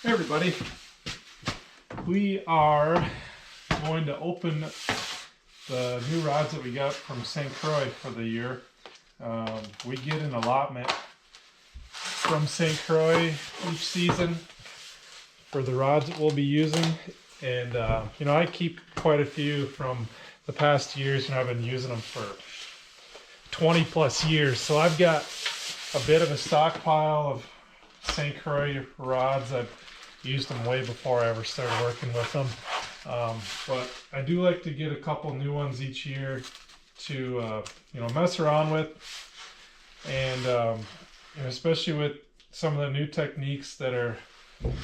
Hey everybody, we are going to open the new rods that we got from St. Croix for the year. We get an allotment from St. Croix each season for the rods that we'll be using, and I keep quite a few from the past years. I've been using them for 20 plus years, so I've got a bit of a stockpile of St. Croix rods. I've used them way before I ever started working with them, but I do like to get a couple new ones each year to mess around with, and especially with some of the new techniques that are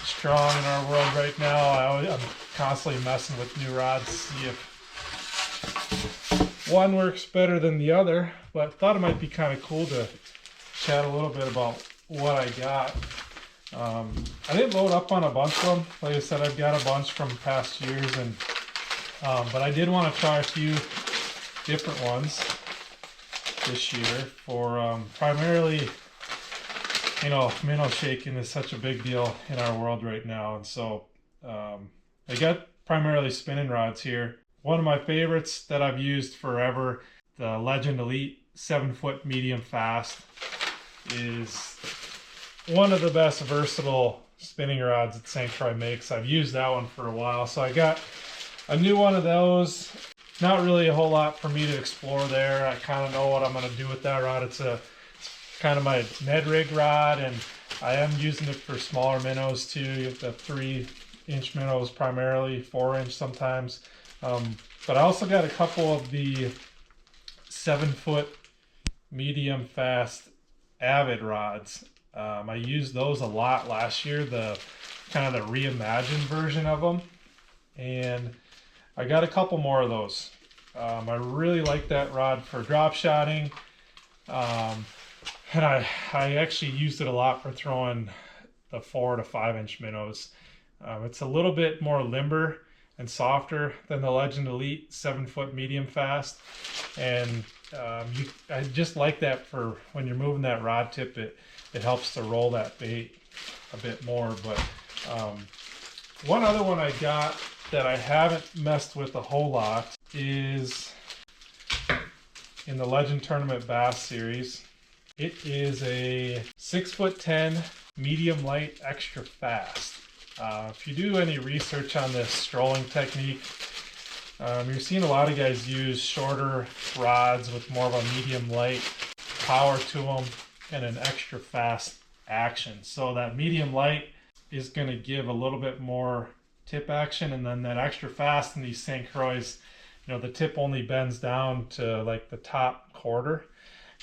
strong in our world right now. I'm constantly messing with new rods to see if one works better than the other, but thought it might be kind of cool to chat a little bit about what I got. I didn't load up on a bunch of them. Like I said, I've got a bunch from past years, and but I did want to try a few different ones this year for primarily, minnow shaking is such a big deal in our world right now, and so I got primarily spinning rods here. One of my favorites that I've used forever, the Legend Elite 7-foot medium fast, is one of the best versatile spinning rods that St. Croix makes. I've used that one for a while, so I got a new one of those. Not really a whole lot for me to explore there. I kind of know what I'm going to do with that rod. It's kind of my Ned rig rod, and I am using it for smaller minnows too, the 3-inch minnows primarily, 4-inch sometimes. But I also got a couple of the 7-foot medium fast Avid rods. I used those a lot last year, the kind of the reimagined version of them, and I got a couple more of those. I really like that rod for drop shotting, and I actually used it a lot for throwing the 4 to 5-inch minnows. It's a little bit more limber and softer than the Legend Elite 7-foot medium fast, and I just like that for when you're moving that rod tip. It helps to roll that bait a bit more. But one other one I got that I haven't messed with a whole lot is in the Legend Tournament Bass series. It is a 6'10" medium light extra fast. If you do any research on this strolling technique, you're seeing a lot of guys use shorter rods with more of a medium light power to them and an extra fast action. So that medium light is going to give a little bit more tip action, and then that extra fast in these St. Croix, the tip only bends down to like the top quarter.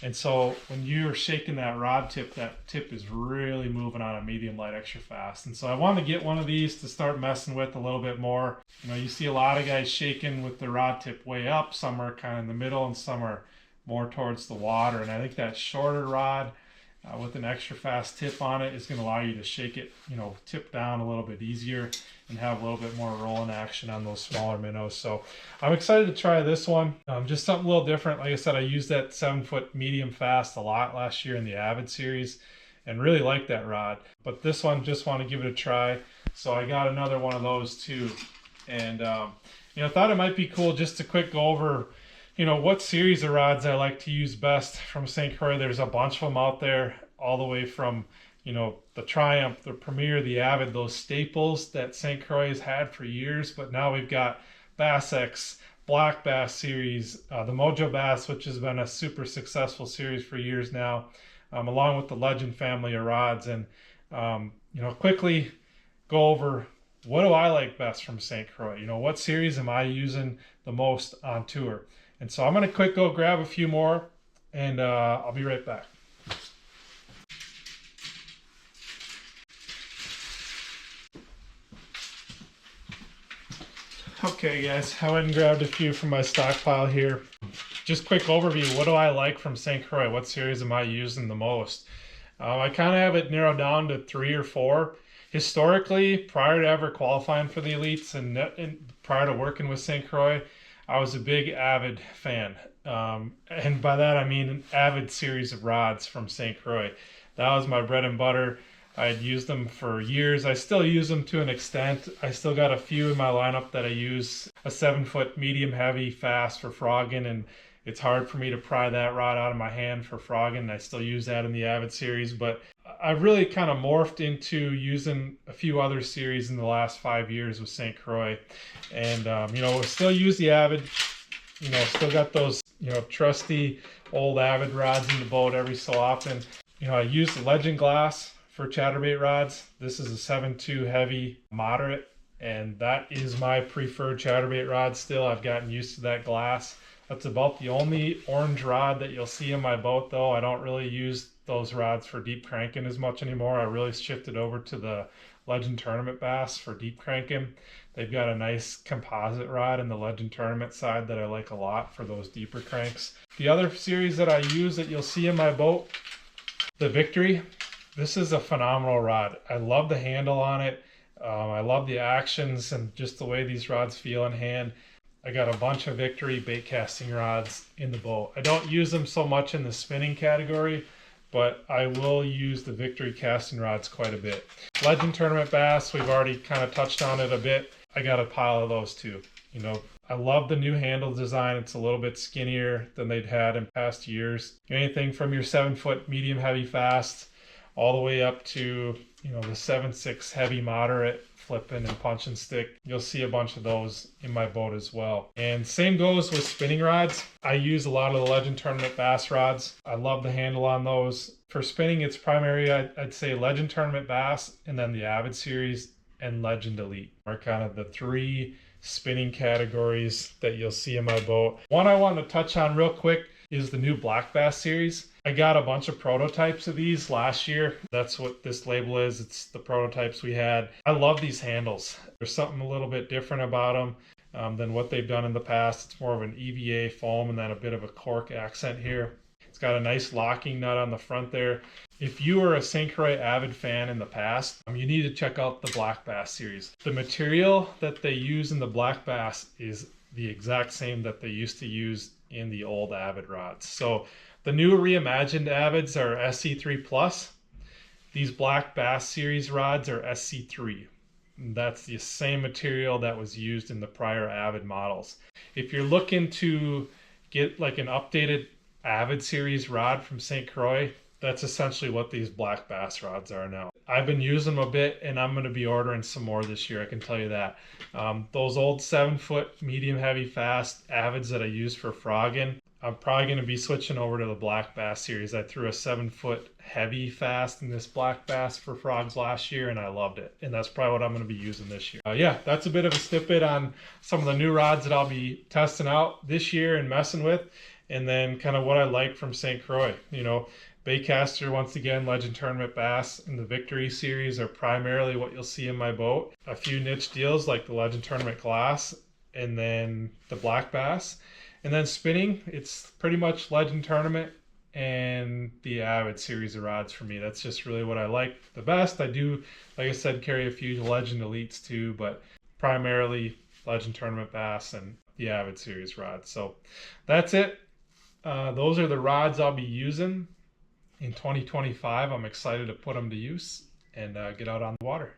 And so when you're shaking that rod tip, that tip is really moving on a medium light extra fast. And so I want to get one of these to start messing with a little bit more. You see a lot of guys shaking with the rod tip way up. Some are kind of in the middle, and some are more towards the water. And I think that shorter rod with an extra fast tip on it is going to allow you to shake it, tip down a little bit easier and have a little bit more rolling action on those smaller minnows. So I'm excited to try this one. Just something a little different. Like I said, I used that 7-foot medium fast a lot last year in the Avid series and really liked that rod. But this one, just want to give it a try. So I got another one of those too. And, thought it might be cool just to quick go over what series of rods I like to use best from St. Croix. There's a bunch of them out there, all the way from, the Triumph, the Premier, the Avid, those staples that St. Croix has had for years. But now we've got Bass X, Black Bass series, the Mojo Bass, which has been a super successful series for years now, along with the Legend family of rods. And, quickly go over what do I like best from St. Croix? What series am I using the most on tour? And so I'm going to go grab a few more, and I'll be right back. Okay guys, I went and grabbed a few from my stockpile here. Just quick overview, what do I like from St. Croix? What series am I using the most? I kind of have it narrowed down to 3 or 4. Historically, prior to ever qualifying for the elites and prior to working with St. Croix, I was a big Avid fan. And by that I mean an Avid series of rods from St. Croix. That was my bread and butter. I had used them for years. I still use them to an extent. I still got a few in my lineup that I use. A 7-foot medium heavy fast for frogging, and it's hard for me to pry that rod out of my hand for frogging. I still use that in the Avid series, but I've really kind of morphed into using a few other series in the last 5 years with St. Croix. And, you know, still use the Avid, you know, still got those, you know, trusty old Avid rods in the boat every so often. You know, I use the Legend glass for chatterbait rods. This is a 7.2 heavy moderate, and that is my preferred chatterbait rod still. I've gotten used to that glass. That's about the only orange rod that you'll see in my boat, though. I don't really use those rods for deep cranking as much anymore. I really shifted over to the Legend Tournament bass for deep cranking. They've got a nice composite rod in the Legend Tournament side that I like a lot for those deeper cranks. The other series that I use that you'll see in my boat, the Victory. This is a phenomenal rod. I love the handle on it. I love the actions and just the way these rods feel in hand. I got a bunch of Victory bait casting rods in the boat. I don't use them so much in the spinning category, but I will use the Victory casting rods quite a bit. Legend Tournament bass, we've already kind of touched on it a bit. I got a pile of those too. You know, I love the new handle design. It's a little bit skinnier than they'd had in past years. Anything from your 7-foot medium heavy fast all the way up to, you know, the 7.6 heavy moderate flipping and punch and stick. You'll see a bunch of those in my boat as well. And same goes with spinning rods. I use a lot of the Legend Tournament bass rods. I love the handle on those. For spinning, it's primarily, I'd say Legend Tournament bass, and then the Avid series and Legend Elite are kind of the three spinning categories that you'll see in my boat. One I want to touch on real quick is the new Black Bass series. I got a bunch of prototypes of these last year. That's what this label is. It's the prototypes we had. I love these handles. There's something a little bit different about them than what they've done in the past. It's more of an EVA foam and then a bit of a cork accent here. It's got a nice locking nut on the front there. If you were a St. Croix Avid fan in the past, you need to check out the Black Bass series. The material that they use in the Black Bass is the exact same that they used to use in the old Avid rods. So the new reimagined Avids are SC3 Plus. These Black Bass series rods are SC3. That's the same material that was used in the prior Avid models. If you're looking to get like an updated Avid series rod from St. Croix, that's essentially what these Black Bass rods are now. I've been using them a bit, and I'm going to be ordering some more this year, I can tell you that. Those old 7-foot medium heavy fast Avids that I use for frogging, I'm probably going to be switching over to the Black Bass series. I threw a 7-foot heavy fast in this Black Bass for frogs last year, and I loved it. And that's probably what I'm going to be using this year. Yeah, that's a bit of a snippet on some of the new rods that I'll be testing out this year and messing with. And then kind of what I like from St. Croix. You know, Baitcaster, once again, Legend Tournament Bass and the Victory series are primarily what you'll see in my boat. A few niche deals like the Legend Tournament Glass and then the Black Bass. And then spinning, it's pretty much Legend Tournament and the Avid series of rods for me. That's just really what I like the best. I do, like I said, carry a few Legend Elites too, but primarily Legend Tournament Bass and the Avid series rods. So that's it. Those are the rods I'll be using in 2025. I'm excited to put them to use and get out on the water.